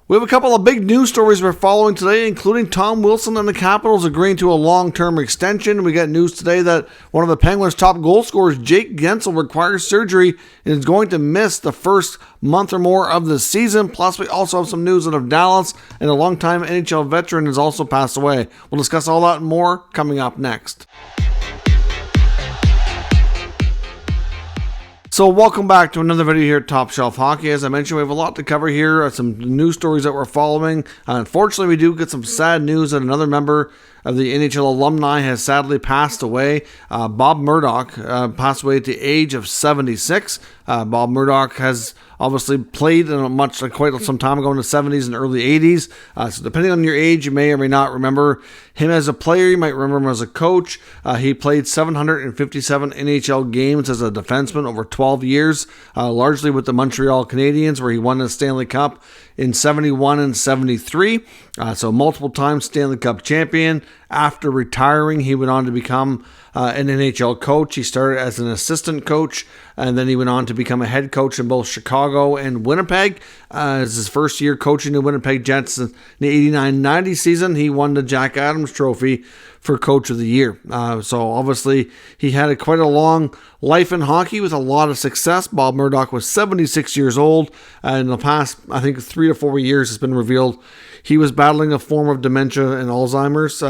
We have a couple of big news stories we're following today, including Tom Wilson and the Capitals agreeing to a long-term extension. We got news today that one of the Penguins' top goal scorers, Jake Guentzel, requires surgery and is going to miss the first month or more of the season. Plus, we also have some news out of Dallas, and a longtime NHL veteran has also passed away. We'll discuss all that and more coming up next. So welcome back to another video here at Top Shelf Hockey. As I mentioned, we have a lot to cover here, some news stories that we're following. Unfortunately, we do get some sad news that another member of the NHL alumni has sadly passed away. Bob Murdoch passed away at the age of 76. Bob Murdoch has obviously played quite some time ago in the 70s and early 80s. So depending on your age, you may or may not remember him as a player. You might remember him as a coach. He played 757 NHL games as a defenseman over 12 years, largely with the Montreal Canadiens, where he won the Stanley Cup in 71 and 73. So multiple times Stanley Cup champion. After retiring, he went on to become an NHL coach. He started as an assistant coach, and then he went on to become a head coach in both Chicago and Winnipeg. As his first year coaching the Winnipeg Jets in the 89-90 season, he won the Jack Adams Trophy for Coach of the Year. So obviously, he had quite a long life in hockey with a lot of success. Bob Murdoch was 76 years old. In the past, I think 3 to 4 years, it's been revealed he was battling a form of dementia and Alzheimer's.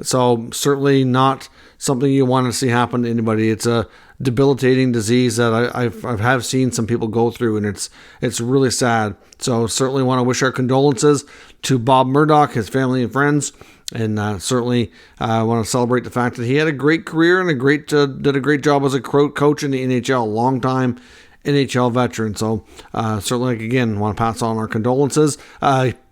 So certainly not something you want to see happen to anybody. It's a debilitating disease that I have seen some people go through, and it's really sad. So certainly want to wish our condolences to Bob Murdoch, his family and friends, and certainly want to celebrate the fact that he had a great career and did a great job as a coach in the NHL, long time NHL veteran. So certainly, again, want to pass on our condolences.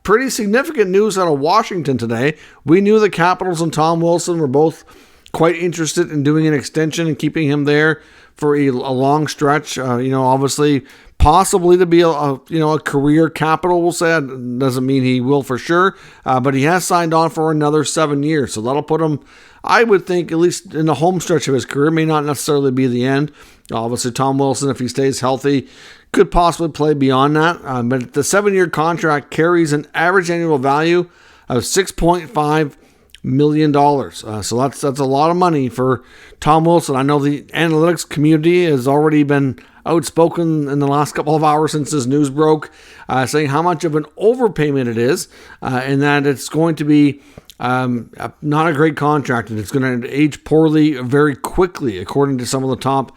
Pretty significant news out of Washington today. We knew the Capitals and Tom Wilson were both quite interested in doing an extension and keeping him there for a long stretch. Obviously, possibly to be a career Capital, we'll say. It doesn't mean he will for sure, but he has signed on for another 7 years. So that'll put him, I would think, at least in the home stretch of his career. May not necessarily be the end. Obviously, Tom Wilson, if he stays healthy, could possibly play beyond that. But the 7-year contract carries an average annual value of $6.5 million. So that's a lot of money for Tom Wilson. I know the analytics community has already been outspoken in the last couple of hours since this news broke, saying how much of an overpayment it is, and that it's going to be not a great contract, and it's going to age poorly very quickly, according to some of the top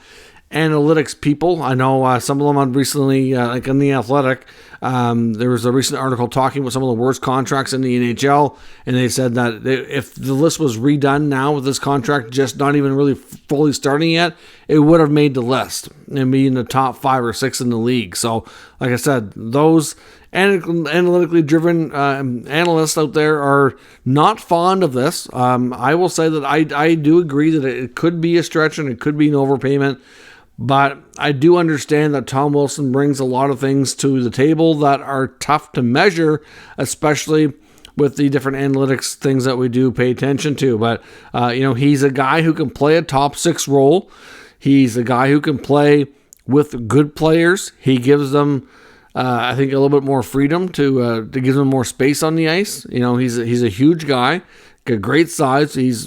analytics people. I know some of them on recently, like in The Athletic, there was a recent article talking about some of the worst contracts in the NHL, and they said that if the list was redone now with this contract just not even really fully starting yet, it would have made the list and be in the top 5 or 6 in the league. So, like I said, those analytically driven analysts out there are not fond of this. I will say that I do agree that it could be a stretch and it could be an overpayment. But I do understand that Tom Wilson brings a lot of things to the table that are tough to measure, especially with the different analytics things that we do pay attention to. But, he's a guy who can play a top 6 role. He's a guy who can play with good players. He gives them, I think, a little bit more freedom to give them more space on the ice. He's a huge guy. Got great size. He's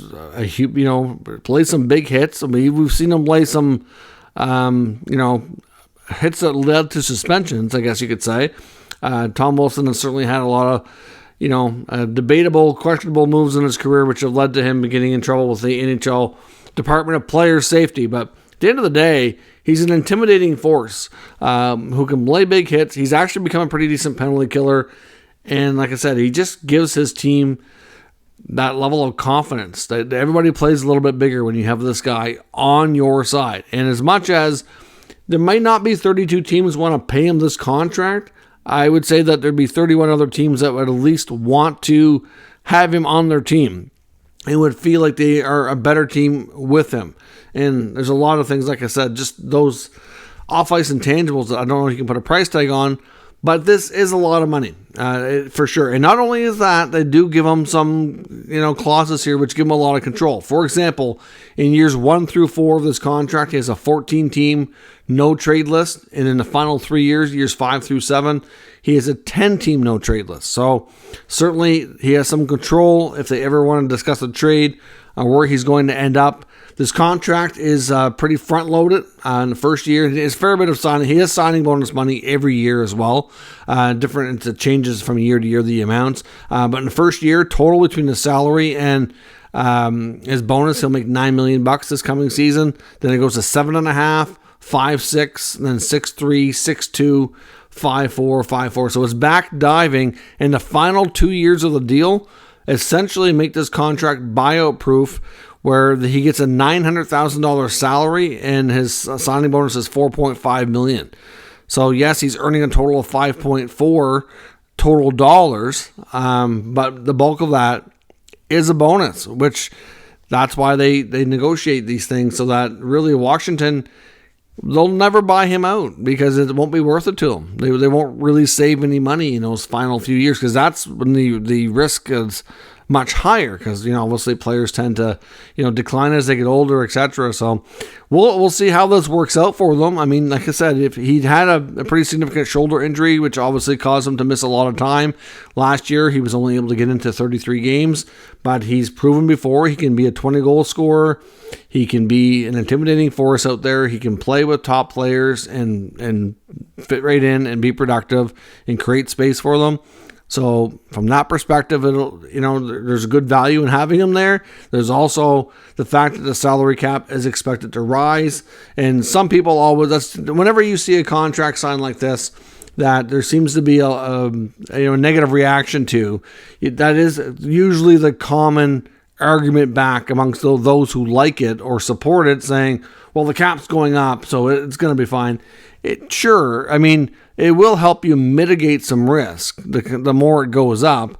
plays some big hits. I mean, we've seen him play some hits that led to suspensions, I guess you could say. Tom Wilson has certainly had a lot of, debatable, questionable moves in his career, which have led to him getting in trouble with the NHL Department of Player Safety. But at the end of the day, he's an intimidating force who can lay big hits. He's actually become a pretty decent penalty killer. And like I said, he just gives his team that level of confidence that everybody plays a little bit bigger when you have this guy on your side. And as much as there might not be 32 teams want to pay him this contract, I would say that there'd be 31 other teams that would at least want to have him on their team and would feel like they are a better team with him. And there's a lot of things, like I said, just those off-ice intangibles that I don't know if you can put a price tag on, but this is a lot of money, for sure. And not only is that, they do give him some, clauses here which give him a lot of control. For example, in years 1 through 4 of this contract, he has a 14-team no trade list. And in the final 3 years, years 5 through 7, he has a 10-team no trade list. So certainly he has some control if they ever want to discuss a trade on where he's going to end up. This contract is pretty front-loaded in the first year. It's a fair bit of signing. He has signing bonus money every year as well. Different, it changes from year to year, the amounts. But in the first year, total between the salary and his bonus, he'll make $9 million this coming season. Then it goes to 7.5, 5.6, and then 6.3, 6.2, 5.4, 5.4. So it's back diving. In the final 2 years of the deal, essentially make this contract buyout proof, where he gets a $900,000 salary and his signing bonus is $4.5 million. So yes, he's earning a total of 5.4 total dollars, but the bulk of that is a bonus, which that's why they negotiate these things, so that really Washington, they'll never buy him out because it won't be worth it to them. They won't really save any money in those final few years, because that's when the risk is much higher, because obviously players tend to decline as they get older, etc. So we'll see how this works out for them. I mean, like I said, if he'd had a pretty significant shoulder injury, which obviously caused him to miss a lot of time last year, he was only able to get into 33 games, but he's proven before he can be a 20-goal scorer. He can be an intimidating force out there. He can play with top players and fit right in and be productive and create space for them. So from that perspective, there's a good value in having him there. There's also the fact that the salary cap is expected to rise. And some people whenever you see a contract signed like this, that there seems to be a negative reaction to, that is usually the common argument back amongst those who like it or support it, saying, well, the cap's going up, so it's going to be fine. Sure, I mean, it will help you mitigate some risk the more it goes up,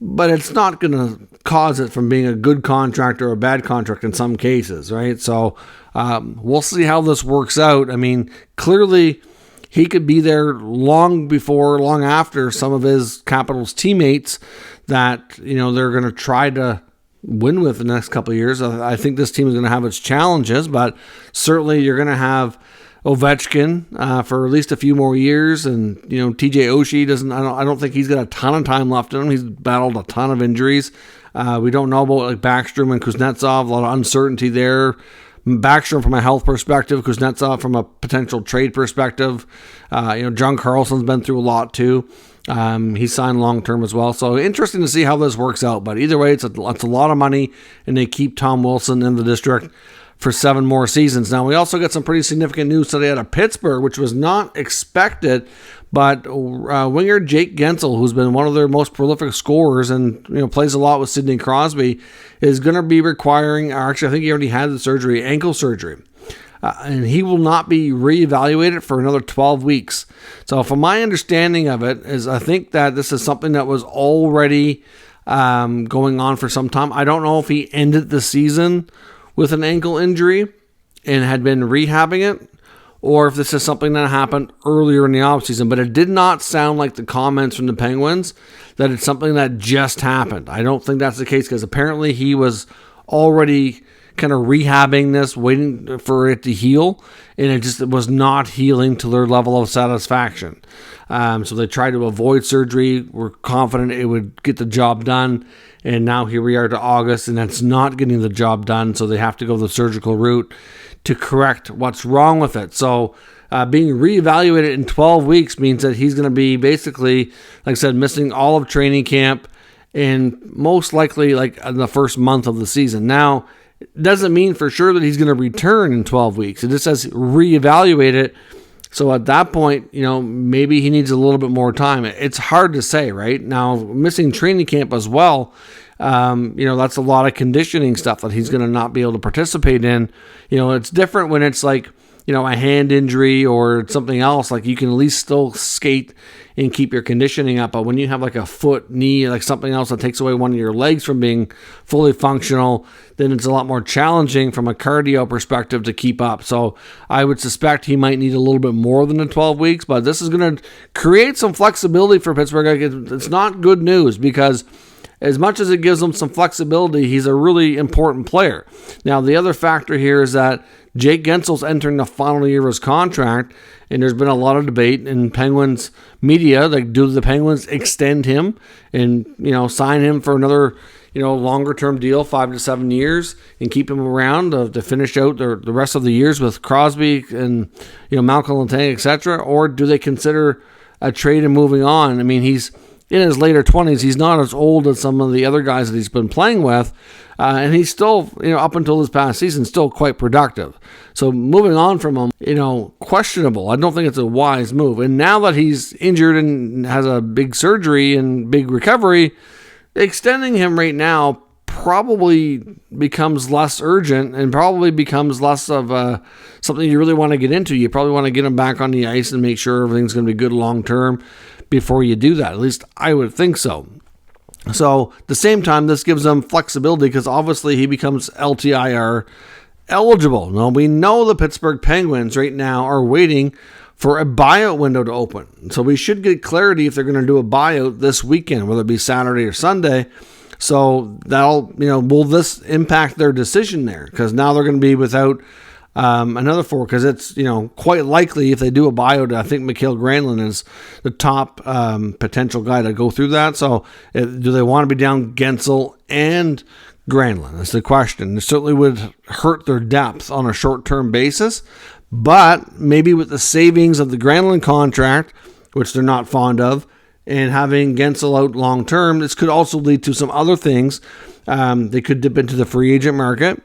but it's not going to cause it from being a good contract or a bad contract in some cases, right? So we'll see how this works out. I mean, clearly he could be there long after some of his Capitals teammates that, they're going to try to win with the next couple of years. I think this team is going to have its challenges, but certainly you're going to have Ovechkin for at least a few more years, and TJ Oshie I don't think he's got a ton of time left in him. He's battled a ton of injuries. We don't know about Backstrom and Kuznetsov. A lot of uncertainty there. Backstrom from a health perspective, Kuznetsov from a potential trade perspective. John Carlson's been through a lot too. He signed long term as well, so interesting to see how this works out. But either way, it's a lot of money, and they keep Tom Wilson in the district for 7 more seasons. Now, we also got some pretty significant news today out of Pittsburgh, which was not expected, but winger Jake Guentzel, who's been one of their most prolific scorers and plays a lot with Sidney Crosby, is going to be requiring, or actually I think he already had the surgery, ankle surgery. And he will not be reevaluated for another 12 weeks. So from my understanding of it, is I think that this is something that was already going on for some time. I don't know if he ended the season with an ankle injury and had been rehabbing it, or if this is something that happened earlier in the offseason. But it did not sound like the comments from the Penguins that it's something that just happened. I don't think that's the case, because apparently he was already kind of rehabbing this, waiting for it to heal, and it was not healing to their level of satisfaction. So they tried to avoid surgery, were confident it would get the job done, and now here we are to August, and that's not getting the job done, so they have to go the surgical route to correct what's wrong with it. So being reevaluated in 12 weeks means that he's going to be basically, like I said, missing all of training camp, and most likely in the first month of the season. Now, it doesn't mean for sure that he's going to return in 12 weeks. It just says reevaluate it. So at that point, maybe he needs a little bit more time. It's hard to say, right? Now, missing training camp as well, that's a lot of conditioning stuff that he's going to not be able to participate in. It's different when it's a hand injury or something else. Like, you can at least still skate and keep your conditioning up. But when you have a foot, knee, something else that takes away one of your legs from being fully functional, then it's a lot more challenging from a cardio perspective to keep up. So I would suspect he might need a little bit more than the 12 weeks, but this is going to create some flexibility for Pittsburgh. It's not good news, because as much as it gives him some flexibility, he's a really important player. Now, the other factor here is that Jake Guentzel's entering the final year of his contract, and there's been a lot of debate in Penguins media, like, do the Penguins extend him and, sign him for another, longer-term deal, 5 to 7 years, and keep him around to finish out the rest of the years with Crosby and, Malcolm Letang, etc., or do they consider a trade and moving on? I mean, he's in his later 20s. He's not as old as some of the other guys that he's been playing with, and he's still, up until this past season, still quite productive. So moving on from him, questionable. I don't think it's a wise move. And now that he's injured and has a big surgery and big recovery, extending him right now probably becomes less urgent and probably becomes less of something you really want to get into. You probably want to get him back on the ice and make sure everything's going to be good long term before you do that. At least I would think so. So at the same time, this gives them flexibility because obviously he becomes LTIR eligible. Now, we know the Pittsburgh Penguins right now are waiting for a buyout window to open. So we should get clarity if they're going to do a buyout this weekend, whether it be Saturday or Sunday. So that'll, will this impact their decision there? Because now they're going to be without another forward, because it's, quite likely if they do a buyout, I think Mikael Granlund is the top potential guy to go through that. So do they want to be down Guentzel and Granlund? That's the question. It certainly would hurt their depth on a short-term basis, but maybe with the savings of the Granlund contract, which they're not fond of, and having Guentzel out long-term, this could also lead to some other things. They could dip into the free agent market.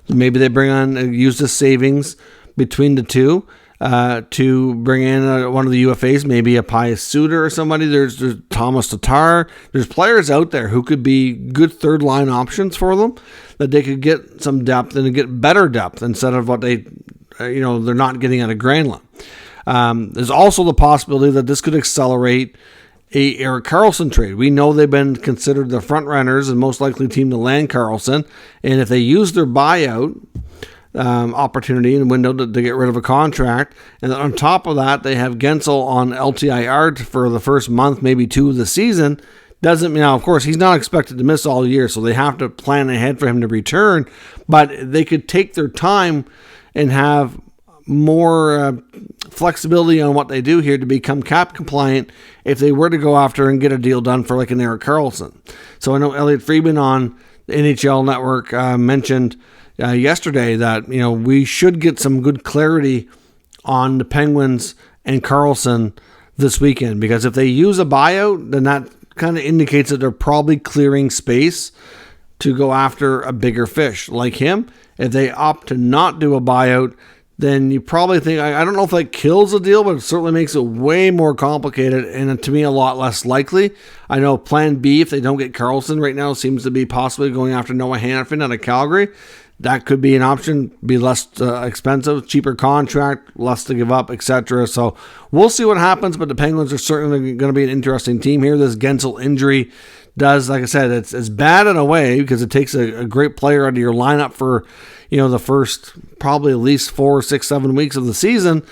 Maybe they use the savings between the two to bring in one of the UFAs, maybe a Pius Suter or somebody. There's Thomas Tatar. There's players out there who could be good third-line options for them, that they could get some depth and get better depth instead of what they're not getting out of Granlund. There's also the possibility that this could accelerate a Erik Karlsson trade. We know they've been considered the front runners and most likely team to land Karlsson, and if they use their buyout opportunity and window to get rid of a contract, and then on top of that they have Guentzel on LTIR for the first month, maybe 2 of the season, doesn't mean, now of course he's not expected to miss all year, so they have to plan ahead for him to return, but they could take their time and have more flexibility on what they do here to become cap compliant if they were to go after and get a deal done for like an Erik Karlsson. So I know Elliot Friedman on the NHL Network mentioned yesterday that we should get some good clarity on the Penguins and Karlsson this weekend, because if they use a buyout, then that kind of indicates that they're probably clearing space to go after a bigger fish like him. If they opt to not do a buyout, then you probably think, I don't know if that kills the deal, but it certainly makes it way more complicated and to me a lot less likely. I know plan B, if they don't get Karlsson right now, seems to be possibly going after Noah Hanifin out of Calgary. That could be an option, be less expensive, cheaper contract, less to give up, etc. So we'll see what happens, but the Penguins are certainly going to be an interesting team here. This Guentzel injury does, like I said, it's bad in a way because it takes a great player out of your lineup for the first probably at least 4, 6, 7 weeks of the season.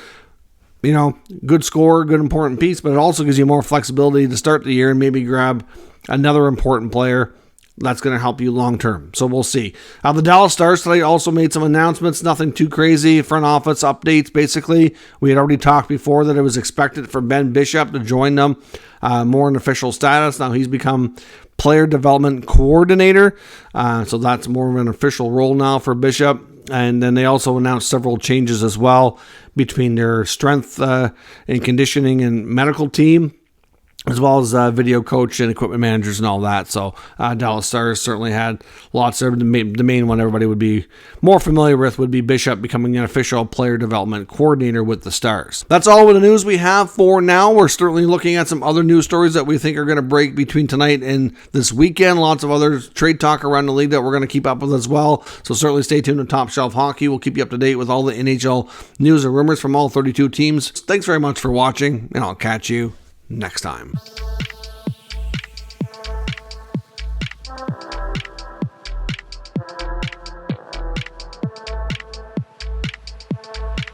Good score, good important piece, but it also gives you more flexibility to start the year and maybe grab another important player that's going to help you long term. So we'll see. The Dallas Stars today also made some announcements, nothing too crazy. Front office updates, basically. We had already talked before that it was expected for Ben Bishop to join them more in official status. Now he's become player development coordinator, so that's more of an official role now for Bishop. And then they also announced several changes as well between their strength and conditioning and medical team, as well as video coach and equipment managers and all that. So Dallas Stars certainly had lots of, the main one everybody would be more familiar with would be Bishop becoming an official player development coordinator with the Stars. That's all with the news we have for now. We're certainly looking at some other news stories that we think are going to break between tonight and this weekend. Lots of other trade talk around the league that we're going to keep up with as well. So certainly stay tuned to Top Shelf Hockey. We'll keep you up to date with all the NHL news and rumors from all 32 teams. Thanks very much for watching, and I'll catch you next time.